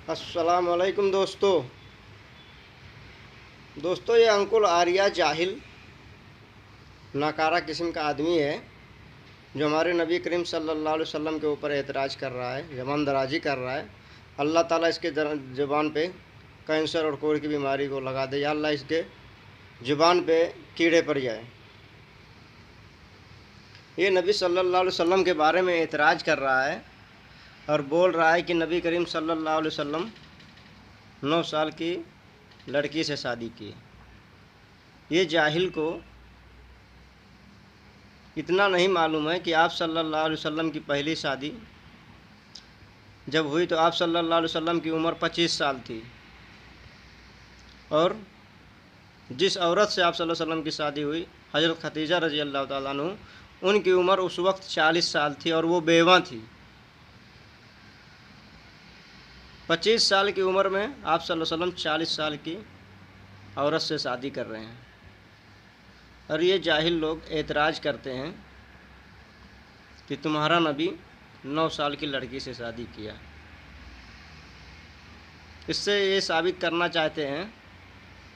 अस्सलाम वालेकुम दोस्तों ये अंकुल आर्या जाहिल नाकारा किस्म का आदमी है जो हमारे नबी करीम सल्लल्लाहु अलैहि वसल्लम के ऊपर एतराज़ कर रहा है, ज़बान दराजी कर रहा है। अल्लाह ताला इसके ज़बान पे कैंसर और कोढ़ की बीमारी को लगा दे, या अल्लाह इसके ज़ुबान पे कीड़े पड़ जाए। ये नबी सल्लल्लाहु अलैहि वसल्लम के बारे में एतराज़ कर रहा है और बोल रहा है कि नबी करीम सल्लल्लाहु अलैहि वसल्लम 9 साल की लड़की से शादी की। ये जाहिल को इतना नहीं मालूम है कि आप सल्लल्लाहु अलैहि वसल्लम की पहली शादी जब हुई तो आप सल्लल्लाहु अलैहि वसल्लम की उम्र 25 साल थी और जिस औरत से आप सल्लल्लाहु अलैहि वसल्लम की शादी हुई हज़रत खदीजा रज़ी अल्लाह ताला अन्हु, उनकी उम्र उस वक्त 40 साल थी और वो बेवा थी। 25 साल की उम्र में आप सल्लल्लाहु अलैहि वसल्लम 40 साल की औरत से शादी कर रहे हैं। और ये जाहिल लोग एतराज़ करते हैं कि तुम्हारा नबी 9 साल की लड़की से शादी किया। इससे ये साबित करना चाहते हैं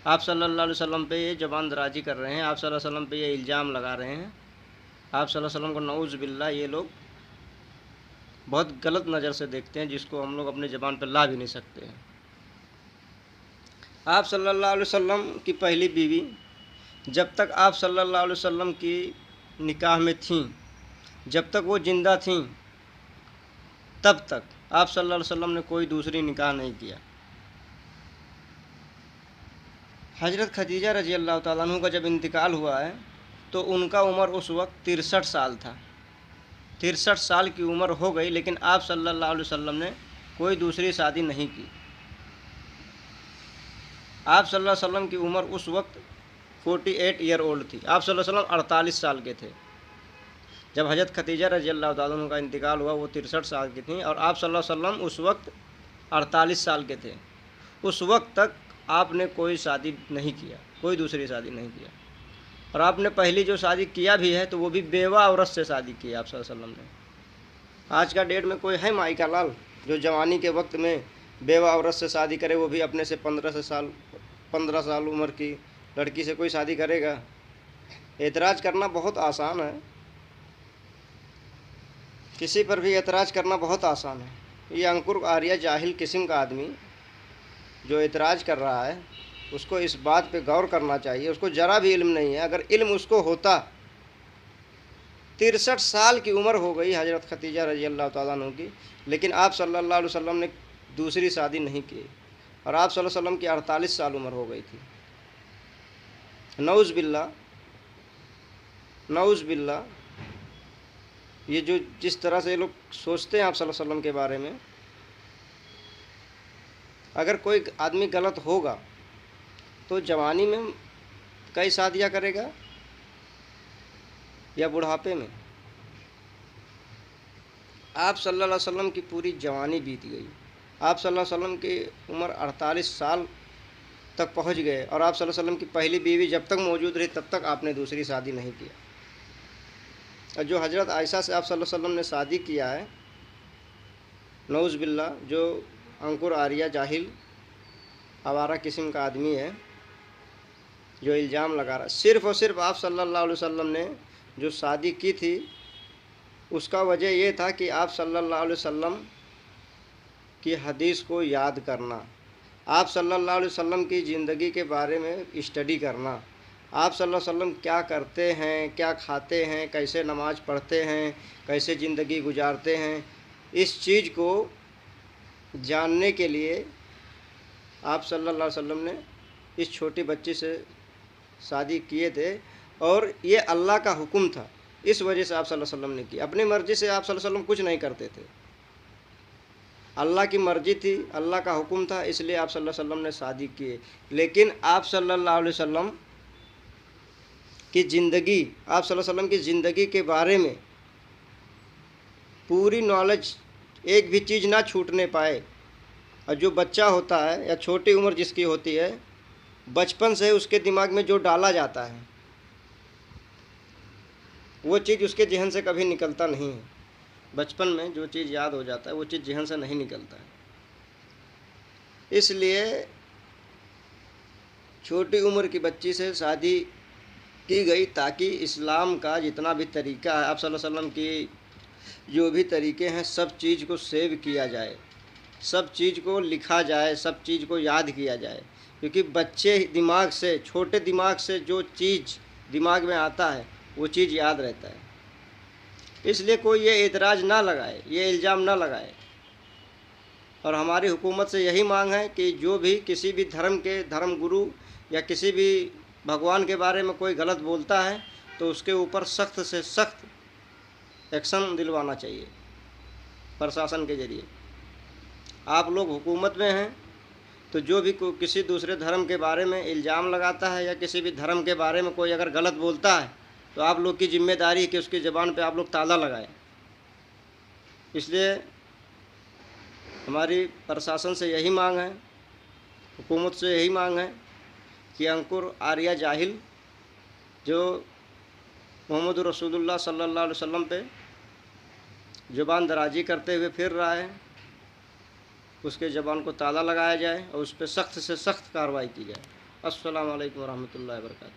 आप सल्लल्लाहु अलैहि वसल्लम पे ये ज़बान दराजी कर रहे हैं, आप सल्लल्लाहु अलैहि वसल्लम पे ये इल्ज़ाम लगा रहे हैं। आप सल्लल्लाहु अलैहि वसल्लम को नऊज़ बिल्लाह ये लोग बहुत गलत नज़र से देखते हैं, जिसको हम लोग अपने ज़बान पर ला भी नहीं सकते हैं। आप सल्लल्लाहु अलैहि वसल्लम की पहली बीवी जब तक आप सल्लल्लाहु अलैहि वसल्लम की निकाह में थीं, जब तक वो ज़िंदा थीं, तब तक आप सल्लल्लाहु अलैहि वसल्लम ने कोई दूसरी निकाह नहीं किया। हज़रत खदीजा रज़ी अल्लाह ताला अन्हा का जब इंतकाल हुआ है तो उनका उम्र उस वक्त 63 साल था। 63 साल की उम्र हो गई, लेकिन आप सल्लल्लाहु अलैहि वसल्लम ने कोई दूसरी शादी नहीं की। आप सल्लल्लाहु अलैहि वसल्लम की उम्र उस वक्त 48 ईयर ओल्ड थी। आप सल्लल्लाहु अलैहि वसल्लम 48 साल के थे। जब हज़रत खदीजा रज़ी अल्लाह ताला अन्हा का इंतकाल हुआ वो 63 साल की थी और आप सल्लल्लाहु अलैहि वसल्लम उस वक्त 48 साल के थे। उस वक्त तक आपने कोई शादी नहीं किया, कोई दूसरी शादी नहीं किया। और आपने पहली जो शादी किया भी है तो वो भी बेवा औरत से शादी की आप सल्लल्लाहु अलैहि वसल्लम ने। आज का डेट में कोई है माई का लाल जो जवानी के वक्त में बेवा औरत से शादी करे, वो भी अपने से 15 साल उम्र की लड़की से कोई शादी करेगा? एतराज़ करना बहुत आसान है, किसी पर भी एतराज़ करना बहुत आसान है। ये अंकुर आर्या जाहिल किस्म का आदमी जो एतराज़ कर रहा है उसको इस बात पे गौर करना चाहिए। उसको ज़रा भी इल्म नहीं है। अगर इल्म उसको होता, 63 साल की उम्र हो गई हज़रत खदीजा रज़ी अल्लाह ताला अन्हा की, लेकिन आप सल्लल्लाहु अलैहि वसल्लम ने दूसरी शादी नहीं की और आप सल्लल्लाहु अलैहि वसल्लम की 48 साल उम्र हो गई थी। नऊज़ बिल्लाह, नऊज़ बिल्लाह। ये जो जिस तरह से ये लोग सोचते हैं आप सल्लल्लाहु अलैहि वसल्लम के बारे में, अगर कोई आदमी गलत होगा तो जवानी में कई शादियाँ करेगा या बुढ़ापे में? आप सल्लल्लाहु अलैहि वसल्लम की पूरी जवानी बीत गई, आप सल्लल्लाहु अलैहि वसल्लम की उम्र 48 साल तक पहुंच गए और आप सल्लल्लाहु अलैहि वसल्लम की पहली बीवी जब तक मौजूद रही तब तक आपने दूसरी शादी नहीं किया। और जो हज़रत आयशा से आप सल्लल्लाहु अलैहि वसल्लम ने शादी किया है, नऊज़ बिल्लाह, जो अंकुर आर्या जाहिल आवारा किस्म का आदमी है जो इल्ज़ाम लगा रहा है, सिर्फ़ और सिर्फ आप सल्लल्लाहु अलैहि वसल्लम ने जो शादी की थी उसका वजह ये था कि आप सल्लल्लाहु अलैहि वसल्लम की हदीस को याद करना, आप सल्लल्लाहु अलैहि वसल्लम की ज़िंदगी के बारे में स्टडी करना, आप सल्लल्लाहु अलैहि वसल्लम क्या करते हैं, क्या खाते हैं, कैसे नमाज़ पढ़ते हैं, कैसे ज़िंदगी गुजारते हैं, इस चीज़ को जानने के लिए आप सल्लल्लाहु अलैहि वसल्लम ने इस छोटी बच्ची से शादी किए थे। और ये अल्लाह का हुक्म था, इस वजह से आप सल्लल्लाहु अलैहि वसल्लम ने की। अपनी मर्ज़ी से आप सल्लल्लाहु अलैहि वसल्लम कुछ नहीं करते थे, अल्लाह की मर्ज़ी थी, अल्लाह का हुक्म था, इसलिए आप सल्लल्लाहु अलैहि वसल्लम ने शादी किए। लेकिन आप सल्लल्लाहु अलैहि वसल्लम की ज़िंदगी, आप सल्लल्लाहु अलैहि वसल्लम की ज़िंदगी के बारे में पूरी नॉलेज, एक भी चीज़ ना छूटने पाए। और जो बच्चा होता है या छोटी उम्र जिसकी होती है, बचपन से उसके दिमाग में जो डाला जाता है वो चीज़ उसके जहन से कभी निकलता नहीं है। बचपन में जो चीज़ याद हो जाता है वो चीज़ जहन से नहीं निकलता है। इसलिए छोटी उम्र की बच्ची से शादी की गई ताकि इस्लाम का जितना भी तरीका है, आप सल्लल्लाहु अलैहि वसल्लम की जो भी तरीके हैं, सब चीज़ को सेव किया जाए, सब चीज़ को लिखा जाए, सब चीज़ को याद किया जाए। क्योंकि बच्चे दिमाग से, छोटे दिमाग से जो चीज़ दिमाग में आता है वो चीज़ याद रहता है। इसलिए कोई ये एतराज़ ना लगाए, ये इल्ज़ाम ना लगाए। और हमारी हुकूमत से यही मांग है कि जो भी किसी भी धर्म के धर्म गुरु या किसी भी भगवान के बारे में कोई गलत बोलता है तो उसके ऊपर सख्त से सख्त एक्शन दिलवाना चाहिए प्रशासन के ज़रिए। आप लोग हुकूमत में हैं तो जो भी किसी दूसरे धर्म के बारे में इल्ज़ाम लगाता है या किसी भी धर्म के बारे में कोई अगर गलत बोलता है तो आप लोग की जिम्मेदारी है कि उसकी ज़बान पे आप लोग ताला लगाएं। इसलिए हमारी प्रशासन से यही मांग है, हुकूमत से यही मांग है कि अंकुर आर्या जाहिल जो मोहम्मद रसूलुल्लाह सल्लल्लाहु अलैहि वसल्लम पे ज़ुबान दराजी करते हुए फिर रहा है, उसके ज़बान को ताला लगाया जाए और उस पर सख्त से सख्त कार्रवाई की जाए। अस्सलामु अलैकुम वरहमतुल्लाहि वबरकातुहू।